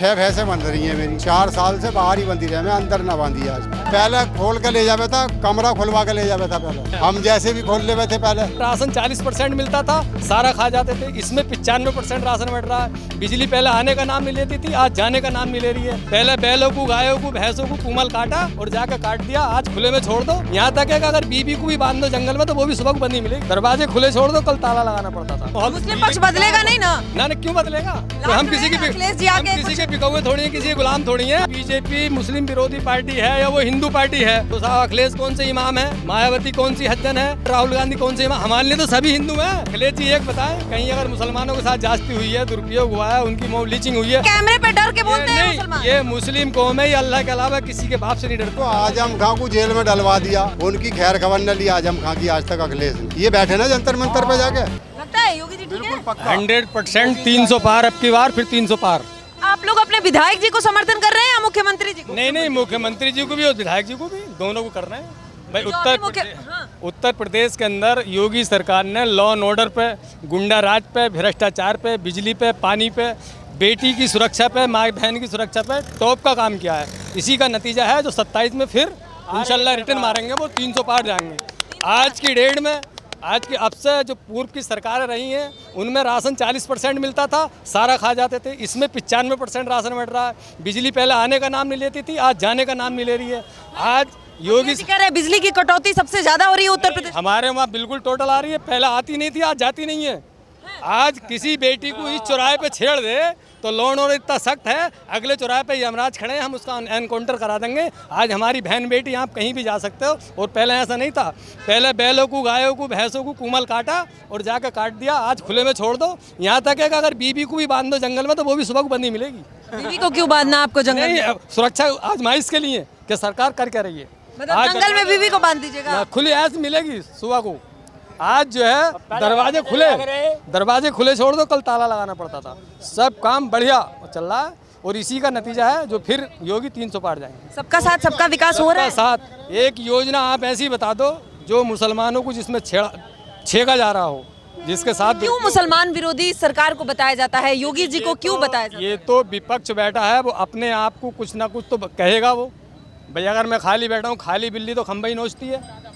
6 भैंसें बंध रही हैं मेरी, 4 साल से बाहर ही बंधी रहे, मैं अंदर ना बांधी आज। पहले खोल के ले जावे था, कमरा खुलवा के ले जावे था पहले, हम जैसे भी खोल लेवे थे। पहले राशन 40% मिलता था, सारा खा जाते थे, इसमें 95% राशन बढ़ रहा है। बिजली पहले आने का नाम नहीं लेती थी, आज जाने का नाम नहीं ले रही है। पहले बैलों को, गायों को, भैंसों को कुमल काटा और जाकर काट दिया, आज खुले में छोड़ दो। यहाँ तक है कि अगर बीबी को भी बांध दो जंगल में तो वो भी सुबह को बंदी मिलेगी। दरवाजे खुले छोड़ दो, कल ताला लगाना पड़ता था। मुस्लिम पक्ष बदलेगा नहीं ना? ना क्यों बदलेगा? तो हम किसी के बिकौए थोड़ी है, किसी के गुलाम थोड़ी है। बीजेपी मुस्लिम विरोधी पार्टी है या वो हिंदू पार्टी है? तो साहब अखिलेश कौन से इमाम है, मायावती कौन सी हज्जन है, राहुल गांधी कौन से इमाम? हमारे लिए तो सभी हिंदू हैं। अखिलेश जी एक बताएं, कहीं अगर मुसलमानों के साथ जास्ती हुई है, दुरुपयोग हुआ है, उनकी मॉब लिंचिंग हुई है, कैमरे पे डर के बोलते हैं मुसलमान। ये मुस्लिम कौम है, ये अल्लाह के अलावा किसी के बाप से नहीं डरते। तो आजम खां को जेल में डलवा दिया, उनकी खैर खबर न ली आजम खां की आज तक अखिलेश ने। ये बैठे ना जंतर मंतर पे जाके। लगता है योगी जी ठीक है? 100% 300 पार अब की बार, फिर 300 पार। आप लोग अपने विधायक जी को समर्थन कर रहे हैं या मुख्यमंत्री जी को? नहीं, मुख्यमंत्री जी को भी और विधायक जी को भी, दोनों को करना है भाई। उत्तर प्रदेश के अंदर योगी सरकार ने लॉ एंड ऑर्डर पे, गुंडा राज पे, भ्रष्टाचार पे, बिजली पे, पानी पे, बेटी की सुरक्षा पे, माँ बहन की सुरक्षा पे टॉप का काम किया है। इसी का नतीजा है जो 27 में फिर इंशाल्लाह रिटर्न मारेंगे, वो 300 पार जाएंगे। आज की डेट में, आज की अब से जो पूर्व की सरकारें रही हैं उनमें राशन 40% मिलता था, सारा खा जाते थे, इसमें 95% राशन बढ़ रहा है। बिजली पहले आने का नाम नहीं लेती थी, आज जाने का नाम नहीं ले रही है। आज योगी कह रहे हैं बिजली की कटौती सबसे ज्यादा हो रही है उत्तर प्रदेश। हमारे वहाँ बिल्कुल टोटल आ रही है, पहले आती नहीं थी, आज जाती नहीं है। आज किसी बेटी को इस चौराहे पे छेड़ दे तो लॉ एंड ऑर्डर इतना सख्त है, अगले चौराहे पे यमराज खड़े हैं, हम उसका एनकाउंटर करा देंगे। आज हमारी बहन बेटी आप कहीं भी जा सकते हो, और पहले ऐसा नहीं था। पहले बैलों को, गायों को, भैंसों को कुमल काटा और जाकर काट दिया, आज खुले में छोड़ दो। यहाँ तक है कि अगर बीबी को भी बांध दो जंगल में तो वो भी सुबह को बंदी मिलेगी। बीवी को क्यों बांधना आपको जंगल में? सुरक्षा आजमाइश के लिए कि सरकार कर क्या रही है। मतलब जंगल में बीवी को बांध दीजिएगा? खुली ऐसे मिलेगी सुबह को। आज जो है दरवाजे खुले छोड़ दो, कल ताला लगाना पड़ता था। सब काम बढ़िया चल रहा है और इसी का नतीजा है जो फिर योगी 300 पार जाएंगे। सबका साथ सबका विकास हो रहा है। साथ एक योजना आप ऐसी बता दो जो मुसलमानों को जिसमें छेड़ा जा रहा हो, जिसके साथ। क्यों मुसलमान विरोधी सरकार को बताया जाता है, योगी जी को क्यों बताया जाता है? ये तो विपक्ष बैठा है, वो अपने आप को कुछ ना कुछ तो कहेगा। वो भाई अगर मैं खाली बैठा हूँ, खाली बिल्ली तो खंबा ही नोचती है।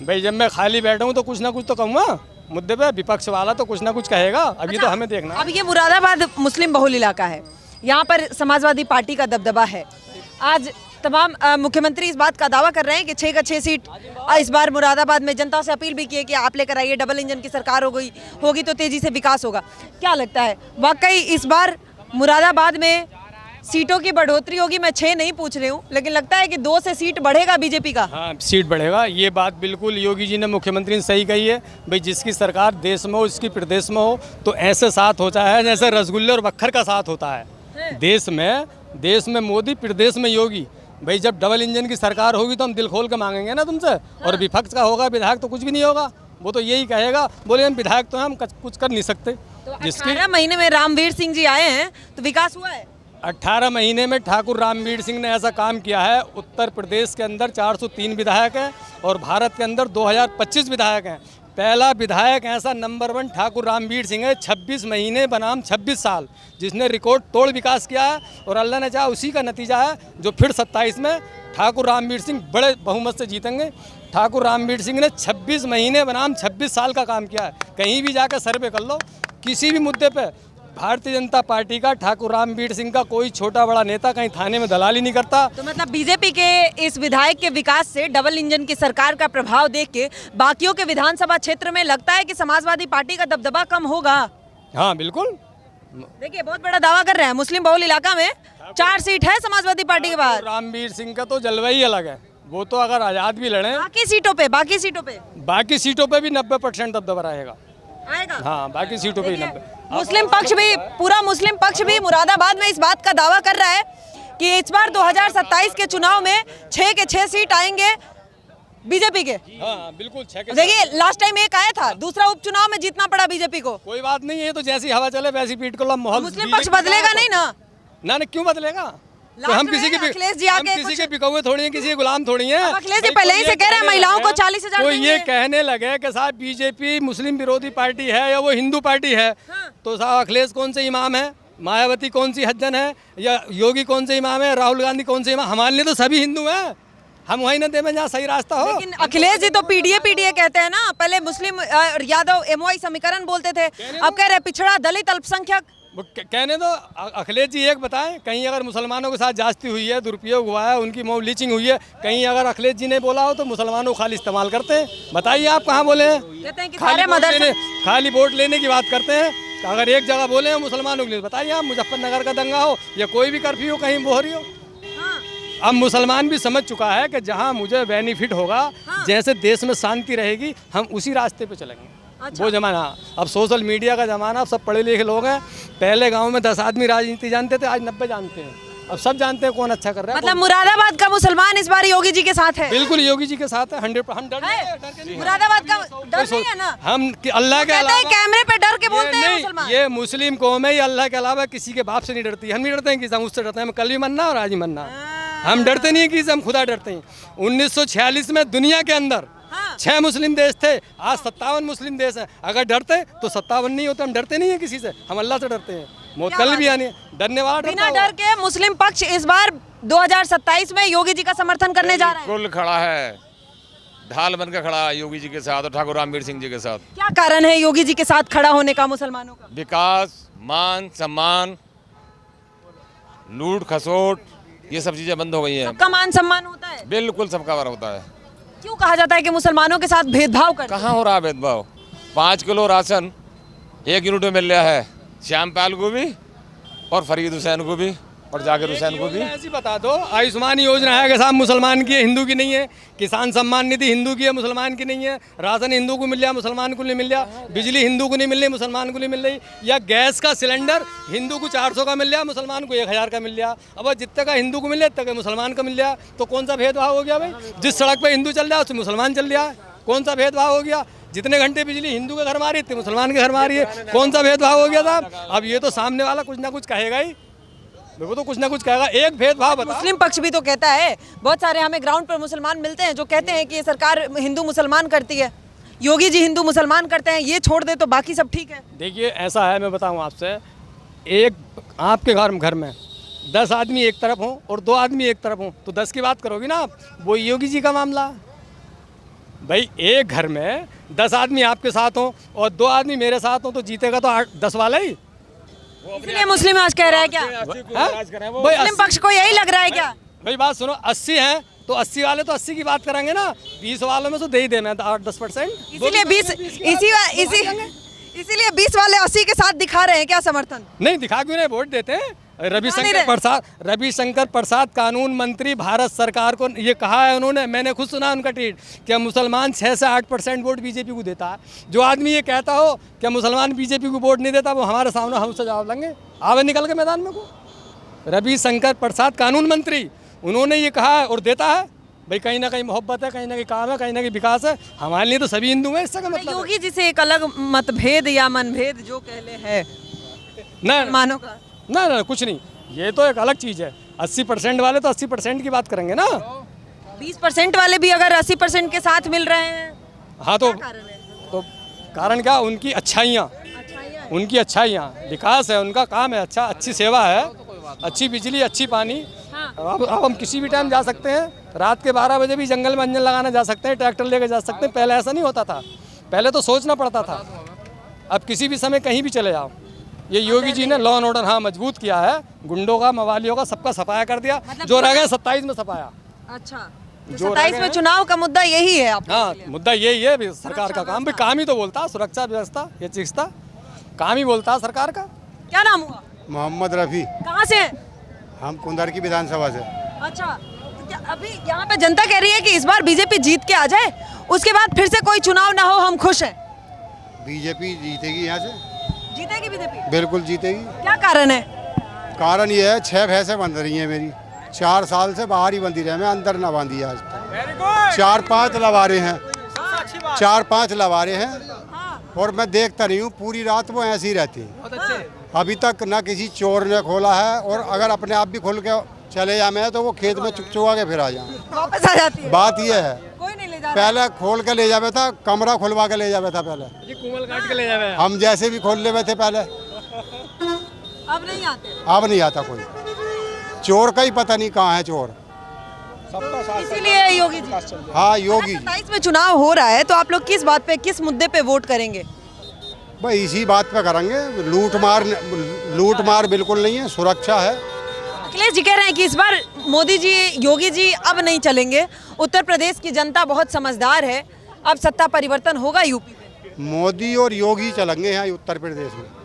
भाई जब मैं खाली बैठा हूँ तो कुछ ना कुछ तो कहूँगा मुद्दे पे, विपक्ष वाला तो कुछ ना कुछ कहेगा। अब ये तो हमें देखना है। अब ये मुरादाबाद मुस्लिम बहुल इलाका है, यहाँ पर समाजवादी पार्टी का दबदबा है। आज तमाम मुख्यमंत्री इस बात का दावा कर रहे हैं कि 6 का 6 सीट इस बार मुरादाबाद में। जनता से अपील भी की है कि आप लेकर आइए, डबल इंजन की सरकार होगी तो तेजी से विकास होगा। क्या लगता है वाकई इस बार मुरादाबाद में सीटों की बढ़ोतरी होगी? मैं 6 नहीं पूछ रही हूँ, लेकिन लगता है कि 2 से सीट बढ़ेगा बीजेपी का। हाँ, सीट बढ़ेगा, ये बात बिल्कुल योगी जी ने, मुख्यमंत्री ने सही कही है। भाई जिसकी सरकार देश में हो, इसकी प्रदेश में हो, तो ऐसे साथ होता है जैसे रसगुल्ले और मक्खर का साथ होता है। देश में मोदी, प्रदेश में योगी। भाई जब डबल इंजन की सरकार होगी तो हम दिल खोल के मांगेंगे ना तुमसे। और विपक्ष का होगा, विधायक तो कुछ भी नहीं होगा, वो तो यही कहेगा, बोले हम विधायक तो हम कुछ कर नहीं सकते। तो 18 महीने में रामवीर सिंह जी आए हैं तो विकास हुआ है? 18 महीने में ठाकुर रामवीर सिंह ने ऐसा काम किया है। उत्तर प्रदेश के अंदर 403 विधायक हैं और भारत के अंदर 2025 विधायक हैं। पहला विधायक ऐसा नंबर 1 ठाकुर रामवीर सिंह है, 26 महीने बनाम 26 साल, जिसने रिकॉर्ड तोड़ विकास किया है। और अल्लाह ने चाहा उसी का नतीजा है जो फिर 27 में ठाकुर रामवीर सिंह बड़े बहुमत से जीतेंगे। ठाकुर रामवीर सिंह ने 26 महीने बनाम 26 साल का काम किया है। कहीं भी जाकर सर्वे कर लो, किसी भी मुद्दे पे भारतीय जनता पार्टी का, ठाकुर रामवीर सिंह का कोई छोटा बड़ा नेता कहीं थाने में दलाली नहीं करता। तो मतलब बीजेपी के इस विधायक के विकास से, डबल इंजन की सरकार का प्रभाव देख के बाकियों के विधानसभा क्षेत्र में लगता है कि समाजवादी पार्टी का दबदबा कम होगा? हाँ बिल्कुल। देखिए बहुत बड़ा दावा कर रहे हैं, मुस्लिम बहुल इलाका में 4 सीट है समाजवादी पार्टी के पास। रामवीर सिंह का तो जलवा ही अलग है, वो तो अगर आजाद भी लड़े, बाकी सीटों पे भी 90% दबदबा रहेगा। आएगा। हाँ, बाकी सीटों पे ही 90। पूरा मुस्लिम पक्ष भी मुरादाबाद में इस बात का दावा कर रहा है कि इस बार 2027 के चुनाव में 6 के 6 सीट आएंगे बीजेपी के। हाँ बिल्कुल। देखिए लास्ट टाइम एक आया था, दूसरा उपचुनाव में जीतना पड़ा बीजेपी को। कोई बात नहीं है, तो जैसी हवा चले वैसी पीट को माहौल। मुस्लिम पक्ष बदलेगा नहीं ना? ना क्यों बदलेगा? तो हम किसी के बिकौए थोड़ी हैं, किसी के गुलाम थोड़ी हैं। अखिलेश जी पहले ही से कह रहे हैं महिलाओं को 40,000 तो ये कहने लगे कि साहब बीजेपी मुस्लिम विरोधी पार्टी है या वो हिंदू पार्टी है। तो साहब अखिलेश कौन से इमाम है, मायावती कौन सी हज्जन है, या योगी कौन से इमाम है, राहुल गांधी कौन से इमाम? हमारे लिए तो सभी हिंदू हैं, हम वही ना देवें जहाँ सही रास्ता हो। लेकिन अखिलेश जी तो पीडीए कहते हैं ना, पहले मुस्लिम यादव एमवाई समीकरण बोलते थे, अब कह रहे पिछड़ा दलित अल्पसंख्यक। वो कहने दो। अखिलेश जी एक बताएं, कहीं अगर मुसलमानों के साथ जास्ती हुई है, दुरुपयोग हुआ है, उनकी मॉब लीचिंग हुई है, कहीं अगर अखिलेश जी ने बोला हो तो मुसलमानों को खाली इस्तेमाल करते हैं? बताइए आप कहाँ बोले हैं? कहते हैं कि सारे मदरसे खाली वोट लेने की बात करते हैं। अगर एक जगह बोले हैं मुसलमानों के लिए, बताइए आप, मुजफ्फरनगर का दंगा हो या कोई भी कर्फ्यू हो, कहीं वो हो रही हो। अब मुसलमान भी समझ चुका है कि जहाँ मुझे बेनिफिट होगा, जैसे देश में शांति रहेगी, हम उसी रास्ते पे चलेंगे। अच्छा। वो जमाना, अब सोशल मीडिया का जमाना, अब सब पढ़े लिखे लोग हैं। पहले गांव में 10 आदमी राजनीति जानते थे, आज 90 जानते हैं। अब सब जानते हैं कौन अच्छा कर रहा है। मतलब मुरादाबाद का मुसलमान इस बार योगी जी के साथ है? बिल्कुल योगी जी के साथ है, 100%। हम डर नहीं, मुरादाबाद का डर नहीं है ना? हम अल्लाह के अलावा कैमरे पे डर के बोलते हैं मुसलमान। ये मुस्लिम कौम है, ये अल्लाह के अलावा किसी के बाप से नहीं डरती। हम नहीं डरते हैं किसी, हम उससे डरते हैं। हम कल भी मन्ना और आज ही मन्ना। हम डरते नहीं है किसी, हम खुदा डरते हैं। 1946 में दुनिया के अंदर 6 मुस्लिम देश थे, आज 57 मुस्लिम देश हैं। अगर डरते तो 57 नहीं होते। हम डरते नहीं है किसी से, हम अल्लाह से डरते हैं। मौत कल भी आनी है, डरने वाला बिना डर के मुस्लिम पक्ष इस बार 2027 में योगी जी का समर्थन करने जा रहा है। बिल्कुल खड़ा है, ढाल बनकर खड़ा है योगी जी के साथ और ठाकुर रामवीर सिंह जी के साथ। क्या कारण है योगी जी के साथ खड़ा होने का मुसलमानों का? विकास, मान सम्मान, लूट खसोट, ये सब चीजें बंद हो गई हैं। सबका मान सम्मान होता है? बिल्कुल सबका बार होता है। क्यों कहा जाता है कि मुसलमानों के साथ भेदभाव करते हैं? कहाँ हो रहा है भेदभाव? 5 किलो राशन 1 यूनिट में मिल रहा है, श्यामपाल को भी और फरीद हुसैन को भी और जाकिर हुसैन को भी। ऐसी बता दो, आयुष्मान योजना है कि साहब मुसलमान की है, हिंदू की नहीं है। किसान सम्मान निधि हिंदू की है, मुसलमान की नहीं है। राशन हिंदू को मिल रहा, मुसलमान को नहीं मिल रहा। बिजली हिंदू को नहीं मिल रही, मुसलमान को नहीं मिल रही। या गैस का सिलेंडर हिंदू को 400 का मिल रहा, मुसलमान को 1000 का मिल रहा। अब जितने का हिंदू को मिल रहा, इतने का मुसलमान का मिल रहा, तो कौन सा भेदभाव हो गया भाई? जिस सड़क पर हिंदू चल रहा है उसमें मुसलमान चल रहा है, कौन सा भेदभाव हो गया? जितने घंटे बिजली हिंदू के घर में आ रही है, मुसलमान के घर में आ रही है, कौन सा भेदभाव हो गया साहब? अब ये तो सामने वाला कुछ ना कुछ कहेगा ही, वो तो कुछ ना कुछ कहेगा। एक भेदभाव बता। मुस्लिम पक्ष भी तो कहता है, बहुत सारे हमें ग्राउंड पर मुसलमान मिलते हैं जो कहते हैं कि ये सरकार हिंदू मुसलमान करती है, योगी जी हिंदू मुसलमान करते हैं, ये छोड़ दे तो बाकी सब ठीक है। देखिए ऐसा है, मैं बताऊं आपसे, एक आपके घर में 10 आदमी एक तरफ हों और 2 आदमी एक तरफ हों, तो 10 की बात करोगी ना आप? वो योगी जी का मामला भाई। एक घर में 10 आदमी आपके साथ हों और 2 आदमी मेरे साथ हों, तो जीतेगा तो 10 वाला ही। इसलिए मुस्लिम आज कह रहा है क्या? मुस्लिम पक्ष को यही लग रहा है क्या? भाई बात सुनो, 80 हैं तो 80 वाले तो 80 की बात करेंगे ना, 20 वालों में तो दे ही देना 8-10%। इसीलिए 20 वाले 80 के साथ दिखा रहे हैं क्या समर्थन? नहीं दिखा क्यों नहीं, वोट देते हैं। रविशंकर प्रसाद कानून मंत्री भारत सरकार को ये कहा है उन्होंने, मैंने खुद सुना उनका ट्वीट, कि मुसलमान 6 से 8% वोट बीजेपी को देता है। जो आदमी ये कहता हो कि मुसलमान बीजेपी को वोट नहीं देता, वो हमारे सामने, हम उससे जवाब लेंगे, आवे निकल के मैदान में को। रविशंकर प्रसाद कानून मंत्री, उन्होंने ये कहा है और देता है भाई। कहीं ना कहीं मोहब्बत है, कहीं ना कहीं काम है, कहीं ना कहीं विकास है। हमारे लिए तो सभी हिंदू हैं, इससे का मतलब योगी जी से एक अलग मतभेद या मनभेद जो कहले है ना, ना कुछ नहीं, ये तो एक अलग चीज़ है। 80% वाले तो 80% की बात करेंगे ना। 20% वाले भी अगर 80% के साथ मिल रहे हैं, हाँ तो कारण क्या? उनकी अच्छाइयाँ, उनकी अच्छाइयाँ, विकास है, उनका काम है अच्छा, अच्छी सेवा है, अच्छी बिजली, अच्छी पानी। अब हम किसी भी टाइम जा सकते हैं, रात के 12 बजे भी जंगल में अंजन लगाने जा सकते हैं, ट्रैक्टर लेके जा सकते हैं। पहले ऐसा नहीं होता था, पहले तो सोचना पड़ता था। अब किसी भी समय कहीं भी चले जाओ। ये योगी जी ने लॉ एंड ऑर्डर हाँ मजबूत किया है, गुंडों का, मवालियों का, सबका सफाया कर दिया। मतलब जो रह गए 27 में सफाया। अच्छा, 27 में चुनाव का मुद्दा यही है आप? हाँ, मुद्दा यही है सरकार का काम। भाई काम ही तो बोलता है, सुरक्षा व्यवस्था, ये चिकित्सा काम ही बोलता है सरकार का। क्या नाम हुआ? मोहम्मद रफ़ी। कहाँ से हैं? हम कुंदर की विधानसभा से। अच्छा, तो अभी यहाँ पे जनता कह रही है कि इस बार बीजेपी जीत के आ जाए, उसके बाद फिर से कोई चुनाव ना हो, हम खुश हैं। बीजेपी जीतेगी, यहाँ से जीतेगी बीजेपी? बिल्कुल जीतेगी। क्या कारण है? कारण ये है, 6 भैंसें बंध रही हैं मेरी, 4 साल से बाहर ही बंधी रहे, मैं अंदर ना बांधी आज तक। 4-5 लवारे हैं, 4-5 लवारे हैं, और मैं देखता नहीं हूँ, पूरी रात वो ऐसे ही रहती हैं। अभी तक ना किसी चोर ने खोला है, और अगर अपने आप भी खोल के चले जाए मैं, तो वो खेत में चुका के फिर आ जाए, वापस आ जाती है। बात ये है, कोई नहीं ले जा रहा। पहले खोल के ले जावे था, कमरा खुलवा के ले जावे था पहले, कुमल काट के ले जावे। हम जैसे भी खोल ले थे पहले। अब नहीं आते, अब नहीं आता कोई। चोर का ही पता नहीं कहाँ है चोर। इसीलिए योगी जी। हाँ योगी। 27 में चुनाव हो रहा है तो आप लोग किस बात पे, किस मुद्दे पे वोट करेंगे? भाई इसी बात पे करेंगे। लूट मार बिल्कुल नहीं है, सुरक्षा है। अखिलेश जी कह रहे हैं कि इस बार मोदी जी, योगी जी अब नहीं चलेंगे। उत्तर प्रदेश की जनता बहुत समझदार है, अब सत्ता परिवर्तन होगा यूपी में। मोदी और योगी चलेंगे यहाँ उत्तर प्रदेश में।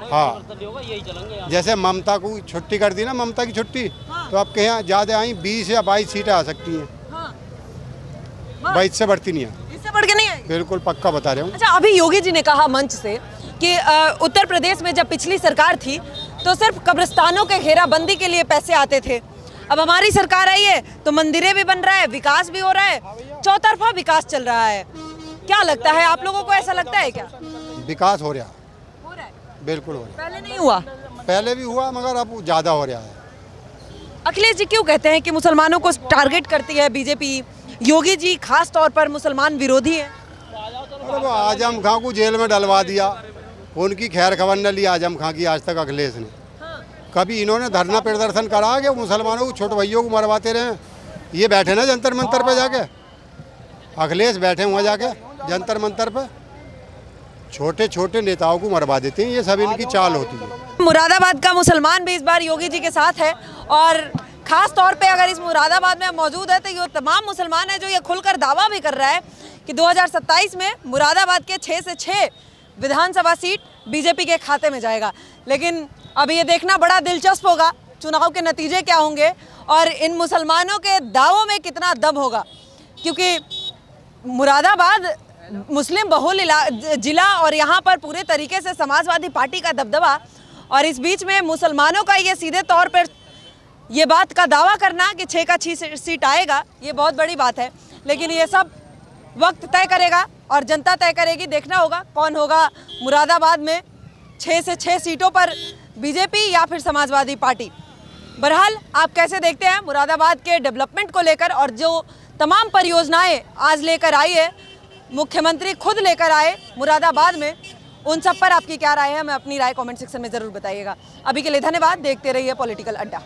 हाँ, जैसे ममता को छुट्टी कर दी ना, ममता की छुट्टी, तो अब के यहाँ ज़्यादा आई 20 या 22 सीटें आ सकती हैं। 22 से बढ़ती नहीं है, इससे बढ़ के नहीं आएगी। बिल्कुल पक्का बता रहे हूँ। अच्छा, अभी योगी जी ने कहा मंच से कि उत्तर प्रदेश में जब पिछली सरकार थी तो सिर्फ कब्रिस्तानों के घेराबंदी के लिए पैसे आते थे। अब हमारी सरकार आई है तो मंदिरें भी बन रहा है, विकास भी हो रहा है, चौतरफा विकास चल रहा है। क्या लगता है आप लोगों को, ऐसा लगता है क्या? विकास हो रहा है, बिल्कुल हो रहा पहले नहीं हुआ? है। पहले भी हुआ मगर अब ज़्यादा हो रहा है। अखिलेश जी क्यों कहते हैं कि मुसलमानों को टारगेट करती है बीजेपी? योगी जी खास तौर पर मुसलमान विरोधी है। अरे वो आजम खां को जेल में डलवा दिया, उनकी खैर खबर न ली आजम खां की आज तक अखिलेश ने। कभी इन्होंने धरना प्रदर्शन करा के मुसलमानों को, छोटे भैयों को मरवाते रहे। ये बैठे ना जंतर मंतर पे जाके, अखिलेश बैठे हुए जाके जंतर मंतर पे, छोटे छोटे नेताओं को मरवा देते हैं। ये सब इनकी चाल होती है। मुरादाबाद का मुसलमान भी इस बार योगी जी के साथ है और खास तौर पे अगर इस मुरादाबाद में मौजूद है तो ये तमाम मुसलमान है जो ये खुलकर दावा भी कर रहा है कि 2027 में मुरादाबाद के 6 से 6 विधानसभा सीट बीजेपी के खाते में जाएगा। लेकिन अब ये देखना बड़ा दिलचस्प होगा चुनाव के नतीजे क्या होंगे और इन मुसलमानों के दावों में कितना दम होगा, क्योंकि मुरादाबाद मुस्लिम बहुल जिला और यहाँ पर पूरे तरीके से समाजवादी पार्टी का दबदबा, और इस बीच में मुसलमानों का ये सीधे तौर पर ये बात का दावा करना कि 6 का 6 सीट आएगा, ये बहुत बड़ी बात है। लेकिन ये सब वक्त तय करेगा और जनता तय करेगी। देखना होगा कौन होगा मुरादाबाद में 6 से 6 सीटों पर, बीजेपी या फिर समाजवादी पार्टी। बहरहाल आप कैसे देखते हैं मुरादाबाद के डेवलपमेंट को लेकर, और जो तमाम परियोजनाएं आज लेकर आई है, मुख्यमंत्री खुद लेकर आए मुरादाबाद में, उन सब पर आपकी क्या राय है? हमें अपनी राय कमेंट सेक्शन में ज़रूर बताइएगा। अभी के लिए धन्यवाद, देखते रहिए पॉलिटिकल अड्डा।